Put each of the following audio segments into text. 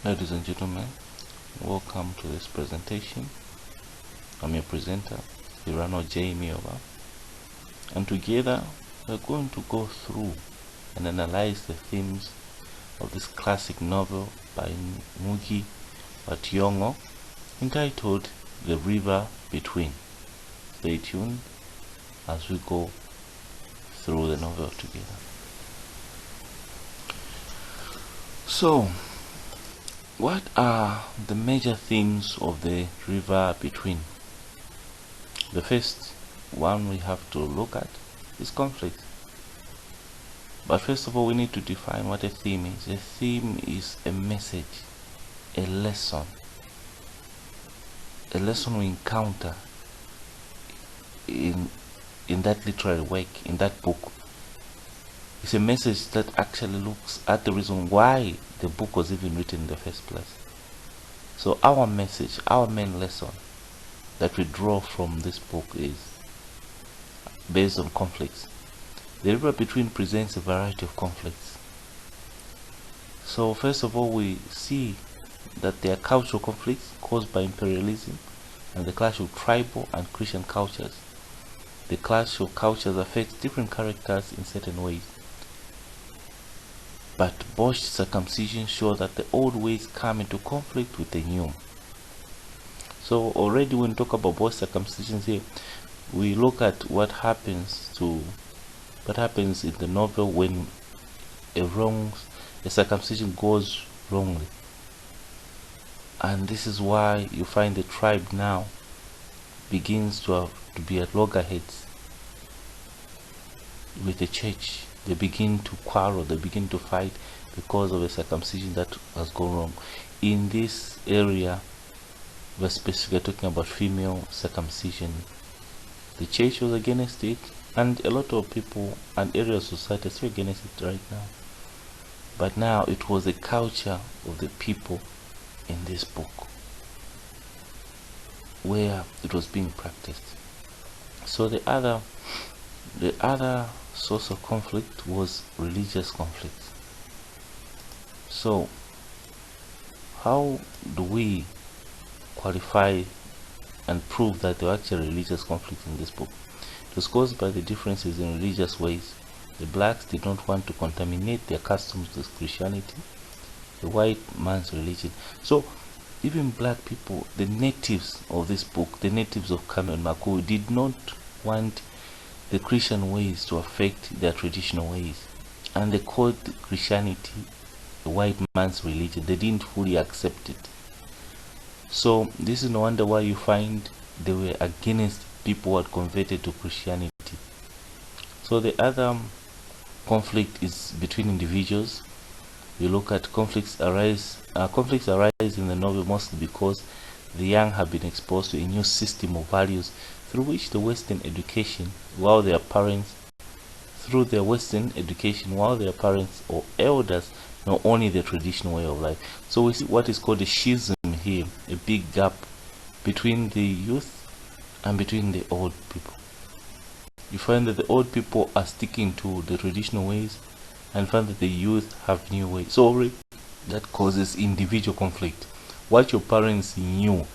Ladies and gentlemen, welcome to this presentation. I'm your presenter, Irano J. Mioba, and together we're going to go through and analyze the themes of this classic novel by Ngugi Wa Thiong'o entitled The River Between. Stay tuned as we go through the novel together. So, what are the major themes of The River Between? The first one we have to look at is conflict. But first of all, we need to define what a theme is. A theme is a message, a lesson we encounter in that literary work, in that book. It's a message that actually looks at the reason why the book was even written in the first place. So our message, our main lesson that we draw from this book is based on conflicts. The River Between presents a variety of conflicts. So first of all, we see that there are cultural conflicts caused by imperialism and the clash of tribal and Christian cultures. The clash of cultures affects different characters in certain ways. But both circumcisions show that the old ways come into conflict with the new. So already when we talk about both circumcisions here, we look at what happens in the novel when a circumcision goes wrongly. And this is why you find the tribe now begins to be at loggerheads with the church. They begin to quarrel, they begin to fight because of a circumcision that has gone wrong. In this area, we're specifically talking about female circumcision. The church was against it, and a lot of people and areas of society are still against it right now. But now it was the culture of the people in this book where it was being practiced. So the other source of conflict was religious conflict. So how do we qualify and prove that there were actually religious conflicts in this book? It was caused by the differences in religious ways. The blacks did not want to contaminate their customs with Christianity, the white man's religion. So even black people, the natives of this book, the natives of Kame and Makuyu, did not want the Christian ways to affect their traditional ways, and they called Christianity the white man's religion. They didn't fully accept it. So this is no wonder why you find they were against people who had converted to Christianity. So the other conflict is between individuals. We look at conflicts arise in the novel mostly because the young have been exposed to a new system of values through which the Western education, while their parents or elders know only the traditional way of life. So we see what is called a schism here, a big gap between the youth and between the old people. You find that the old people are sticking to the traditional ways and find that the youth have new ways. So that causes individual conflict. What your parents knew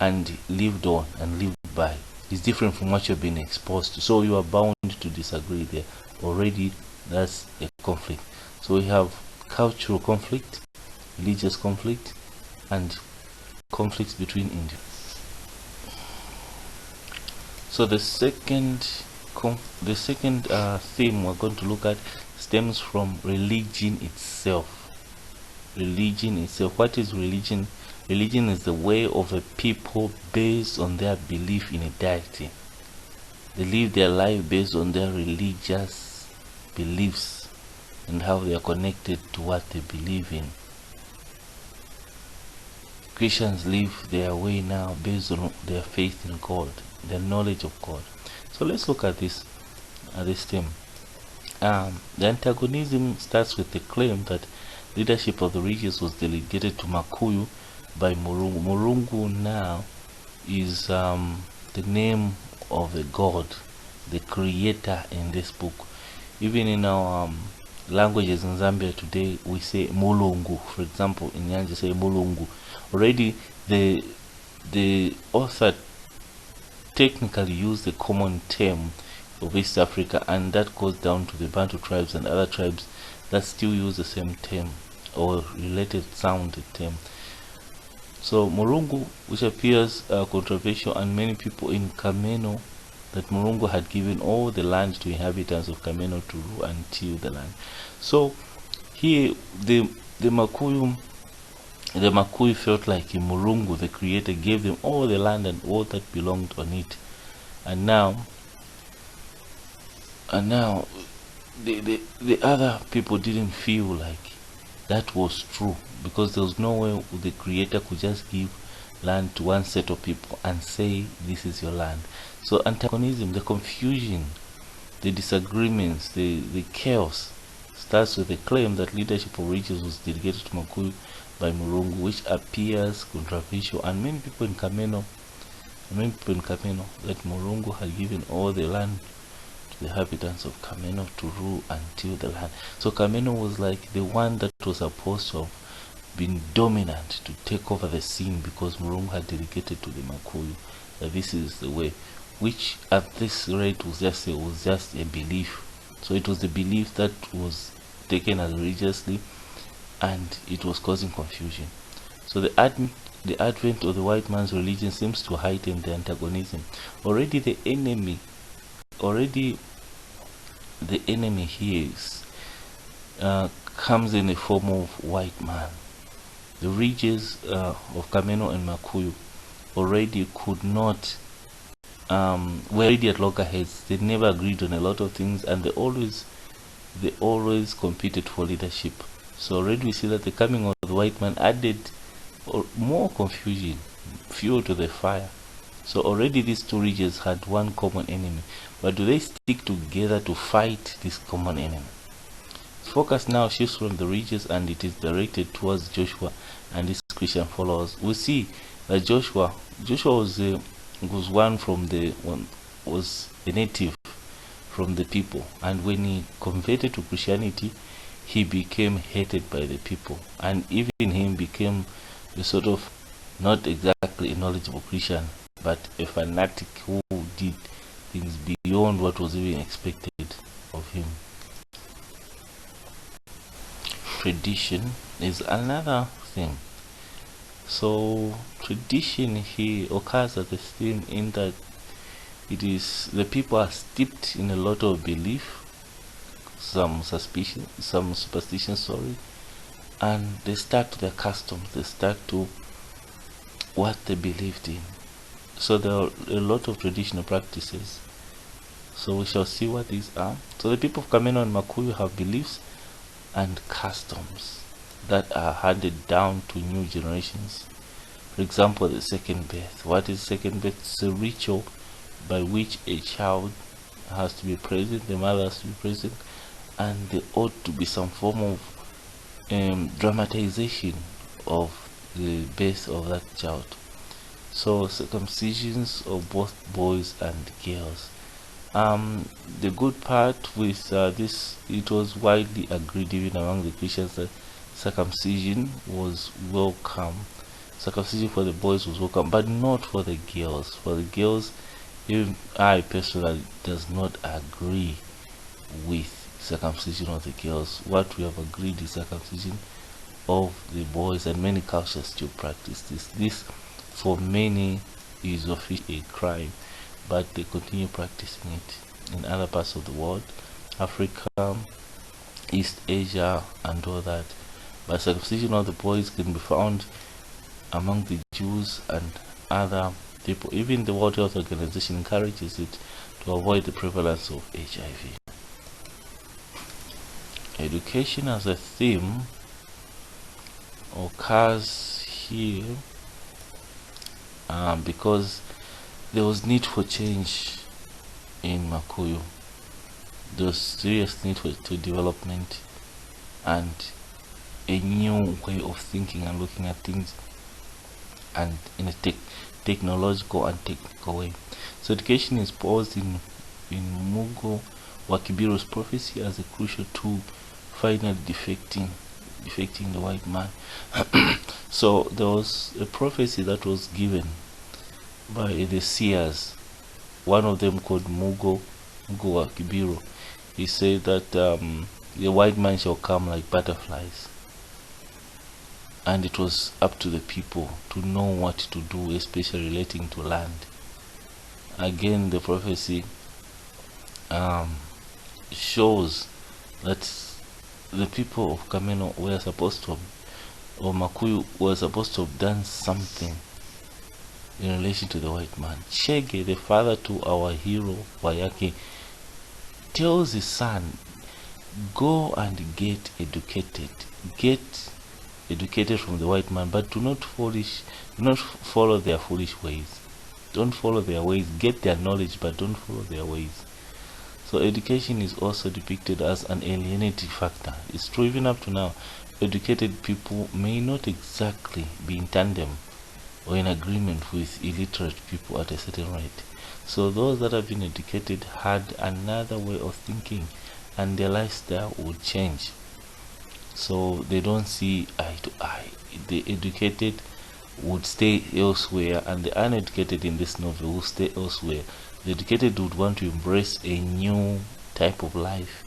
and lived on and lived by is different from what you've been exposed to. So you are bound to disagree there. Already that's a conflict. So we have cultural conflict, religious conflict, and conflicts between individuals. So the second theme we're going to look at stems from religion itself. Religion itself. What is religion? Religion is the way of a people based on their belief in a deity. They live their life based on their religious beliefs and how they are connected to what they believe in. Christians live their way now based on their faith in God, their knowledge of God. So let's look at this theme. The antagonism starts with the claim that leadership of the regions was delegated to Makuyu by Murungu. Murungu now is the name of the god, the creator in this book. Even in our languages in Zambia today, we say Mulungu. For example, in Nyanja say Mulungu. Already the author technically used the common term of East Africa, and that goes down to the Bantu tribes and other tribes that still use the same term or related sounded term. So Mulungu, which appears controversial, and many people in Kameno, that Mulungu had given all the land to inhabitants of Kameno to rule and till the land. So here the Makuyu felt like Mulungu, the creator, gave them all the land and all that belonged on it. And now the other people didn't feel like that was true, because there was no way the creator could just give land to one set of people and say this is your land. So antagonism, the confusion, the disagreements, the chaos starts with the claim that leadership of regions was delegated to Makuyu by Mulungu, which appears controversial, and many people in Kameno that Mulungu had given all the land to the inhabitants of Kameno to rule until the land. So Kameno was like the one that was supposed to have been dominant to take over the scene, because Mulungu had delegated to the Makuyu that this is the way, which at this rate was just a belief. So it was the belief that was taken as religiously, and it was causing confusion. So the advent of the white man's religion seems to heighten the antagonism. Already the enemy here comes in the form of white man. The regions of Kameno and Makuyu already could not were already at loggerheads. They never agreed on a lot of things, and they always competed for leadership. So already we see that the coming of the white man added more confusion, fuel to the fire. So already these two regions had one common enemy, but do they stick together to fight this common enemy? Focus now shifts from the regions, and it is directed towards Joshua and his Christian followers. We see that Joshua was a native from the people, and when he converted to Christianity, he became hated by the people, and even him became a sort of not exactly a knowledgeable Christian, but a fanatic who did things beyond what was even expected of him. Tradition is another thing. So tradition here occurs as a theme in that it is the people are steeped in a lot of belief, some superstition, and they stuck to their customs, they stuck to what they believed in. So there are a lot of traditional practices. So we shall see what these are. So the people of Kameno and Makuyu have beliefs and customs that are handed down to new generations. For example, the second birth. What is second birth? It's a ritual by which a child has to be present, the mother has to be present, and there ought to be some form of dramatization of the birth of that child. So circumcisions of both boys and girls. The good part with this, it was widely agreed even among the Christians that circumcision was welcome. Circumcision for the boys was welcome, but not for the girls. For the girls, even I personally does not agree with circumcision of the girls. What we have agreed is circumcision of the boys, and many cultures still practice this. This for many is officially a crime, but they continue practicing it in other parts of the world, Africa, East Asia, and all that. But circumcision of the boys can be found among the Jews and other people. Even the World Health Organization encourages it to avoid the prevalence of HIV. Education as a theme occurs here because there was need for change in Makuyu. There was serious need for development and a new way of thinking and looking at things, and in a technological and technical way. So education is posed in Ngugi Wa Thiong'o's prophecy as a crucial tool finally defecting the white man. So there was a prophecy that was given by the seers, one of them called Ngugi Wa Thiong'o. He said that the white man shall come like butterflies, and it was up to the people to know what to do, especially relating to land. Again, the prophecy shows that the people of Kameno were supposed to have, or Makuyu were supposed to have done something in relation to the white man. Chege, the father to our hero Wayaki, tells his son, go and get educated from the white man, but do not follow their foolish ways. Don't follow their ways. Get their knowledge, but don't follow their ways. So education is also depicted as an alienating factor. It's true even up to now. Educated people may not exactly be in tandem or in agreement with illiterate people at a certain rate. So those that have been educated had another way of thinking, and their lifestyle would change. So they don't see eye to eye. The educated would stay elsewhere, and the uneducated in this novel will stay elsewhere. The educated would want to embrace a new type of life,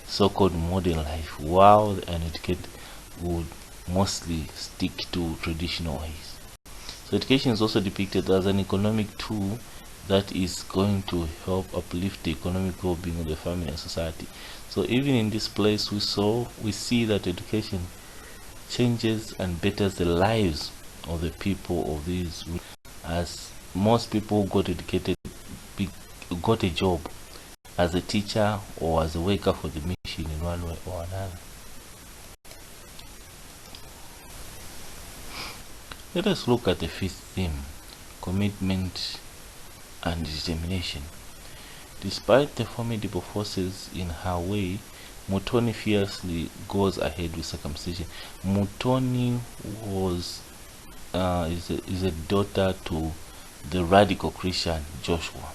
so-called modern life, while the uneducated would mostly stick to traditional ways. So education is also depicted as an economic tool that is going to help uplift the economic well-being of the family and society. So even in this place we see that education changes and betters the lives of the people of these, as most people who got educated got a job as a teacher or as a worker for the mission in one way or another. Let us look at the fifth theme: commitment and determination. Despite the formidable forces in her way, Mutoni fiercely goes ahead with circumcision. Mutoni is a daughter to the radical Christian Joshua.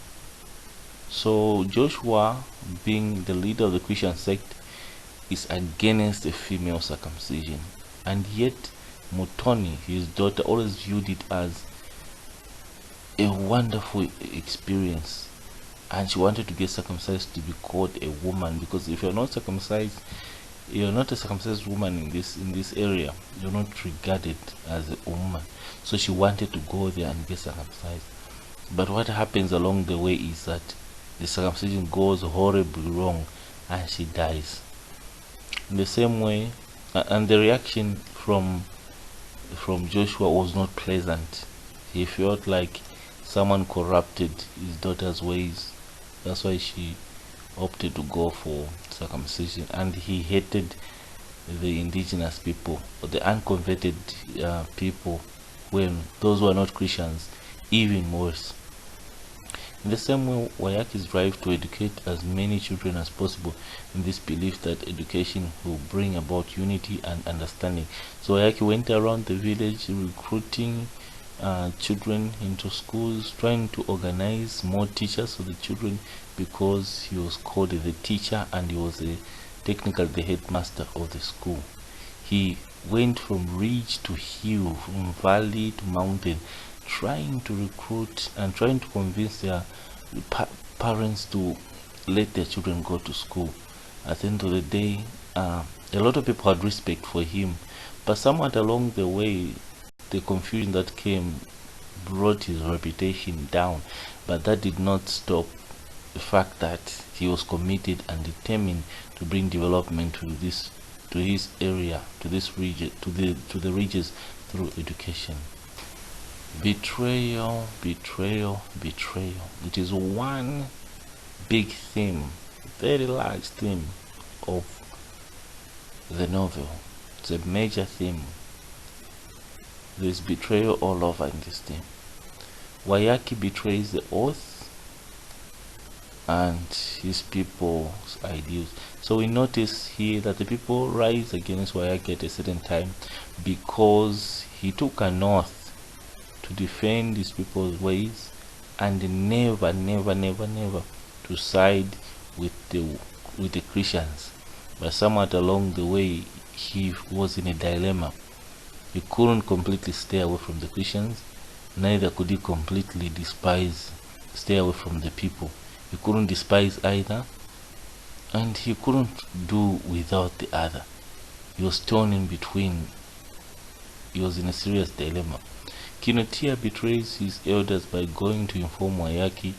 So Joshua, being the leader of the Christian sect, is against the female circumcision, and yet Mutoni, his daughter, always viewed it as a wonderful experience, and she wanted to get circumcised to be called a woman, because if you're not circumcised, you're not a circumcised woman in this area, you're not regarded as a woman. So she wanted to go there and get circumcised. But what happens along the way is that the circumcision goes horribly wrong and she dies. In the same way, and the reaction from Joshua was not pleasant. He felt like someone corrupted his daughter's ways. That's why she opted to go for circumcision, and he hated the indigenous people, or the unconverted people, when those who are not Christians, even worse. In the same way, Wayaki's drive to educate as many children as possible, in this belief that education will bring about unity and understanding. So Wayaki went around the village recruiting children into schools, trying to organize more teachers for the children, because he was called the teacher and he was technically the headmaster of the school. He went from ridge to hill, from valley to mountain, trying to recruit and trying to convince their parents to let their children go to school. At the end of the day, a lot of people had respect for him, but somewhat along the way, the confusion that came brought his reputation down. But that did not stop the fact that he was committed and determined to bring development to his area, to this region, to the regions, through education. Betrayal, betrayal, betrayal. It is one big theme, very large theme of the novel. It's a major theme. There is betrayal all over in this theme. Wayaki betrays the oath and his people's ideals. So we notice here that the people rise against Wayaki at a certain time because he took an oath to defend his people's ways and never to side with the Christians. but somewhat along the way he was in a dilemma. He couldn't completely stay away from the Christians, neither could he completely stay away from the people. He couldn't despise either, and he couldn't do without the other. He was torn in between. He was in a serious dilemma. Kinotia betrays his elders by going to inform Wayaki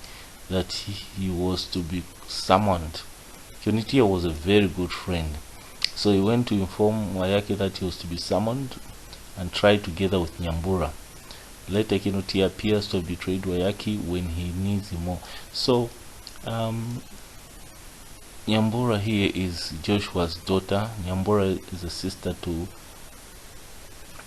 that he was to be summoned. Kinotia was a very good friend, so he went to inform Wayaki that he was to be summoned and tried together with Nyambura. Later, Kinotia appears to have betrayed Wayaki when he needs him more. So, Nyambura here is Joshua's daughter. Nyambura is a sister to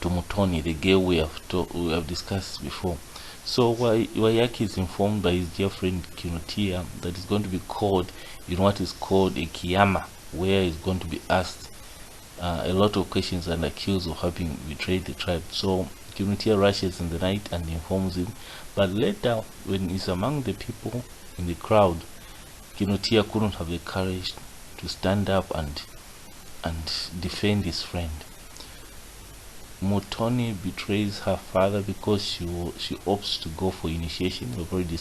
Mutoni, the girl we have discussed before. So Wayaki is informed by his dear friend Kinotia that he's going to be called in what is called a kiyama, where he's going to be asked a lot of questions and accused of having betrayed the tribe. So Kinotia rushes in the night and informs him, but later when he's among the people in the crowd, Kinotia couldn't have the courage to stand up and defend his friend. Mutoni betrays her father because she opts to go for initiation. We've already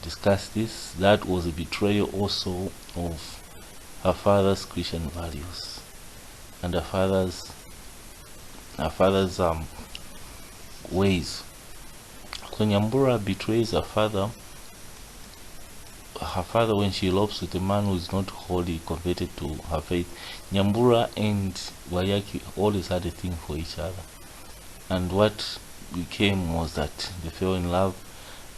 discussed this. That was a betrayal also of her father's Christian values and her father's ways. So Nyambura betrays her father when she elopes with a man who is not wholly converted to her faith. Nyambura and Wayaki always had a thing for each other, and what became was that they fell in love,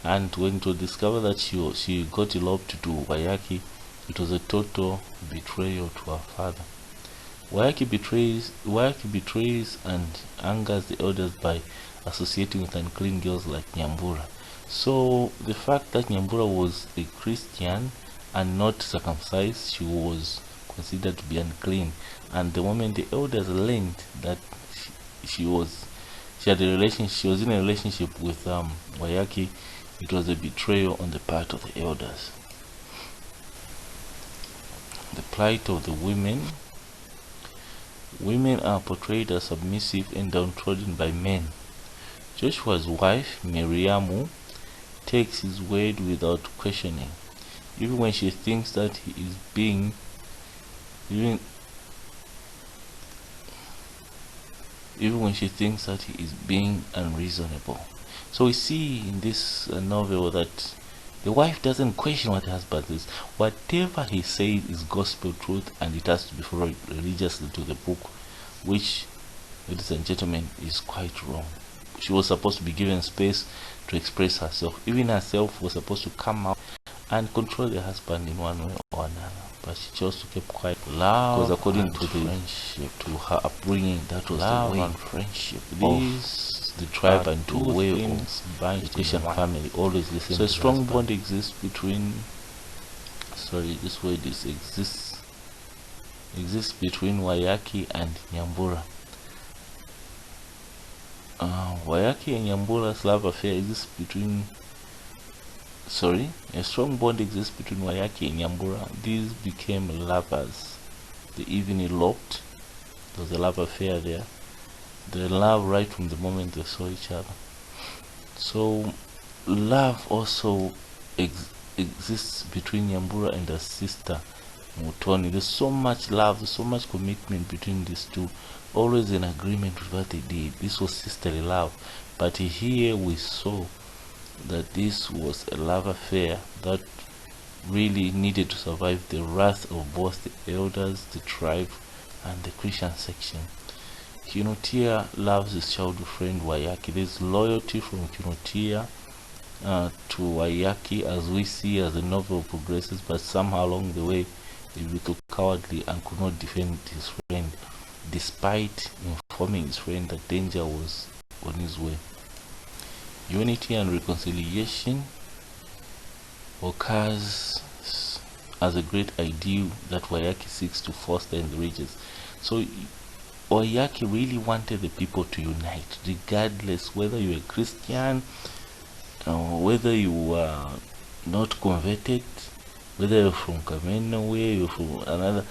and when to discover that she got eloped to Wayaki, it was a total betrayal to her father. Wayaki betrays and angers the elders by associating with unclean girls like Nyambura. So the fact that Nyambura was a Christian and not circumcised, she was considered to be unclean. And the moment the elders learned that she was in a relationship with Wayaki, it was a betrayal on the part of the elders. The plight of the women. Women are portrayed as submissive and downtrodden by men. Joshua's wife, Miriamu, takes his word without questioning, even when she thinks that he is being unreasonable. So we see in this novel that the wife doesn't question what her husband says. Whatever he says is gospel truth, and it has to be followed religiously to the book, which, ladies and gentlemen, is quite wrong. She was supposed to be given space to express herself. Even herself was supposed to come out and control the husband in one way or another, but she chose to keep quiet. Love, because according to her upbringing, that was the way. And friendship, the tribe and to way of the Christian family always listen. So a strong bond exists between. Exists between Wayaki and Nyambura. Wayaki and Nyambura's love affair exists between. A strong bond exists between Wayaki and Nyambura. These became lovers. They even eloped. There was a love affair there. They loved right from the moment they saw each other. So, love also exists between Nyambura and her sister Mutoni. There's so much love, there's so much commitment between these two, always in agreement with what they did. This was sisterly love, but here we saw that this was a love affair that really needed to survive the wrath of both the elders, the tribe, and the Christian section. Kinotia loves his childhood friend Wayaki. There's loyalty from Kinotia to Wayaki as we see as the novel progresses, but somehow along the way he became cowardly and could not defend his friend, despite informing his friend that danger was on his way. Unity and reconciliation occurs as a great ideal that Wayaki seeks to foster in the regions. So Wayaki really wanted the people to unite, regardless whether you were Christian, or whether you were not converted, whether you're from Kameno, where you're from another.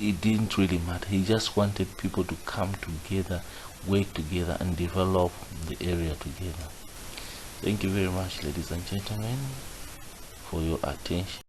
it didn't really matter. He just wanted people to come together, work together, and develop the area together. Thank you very much, ladies and gentlemen, for your attention.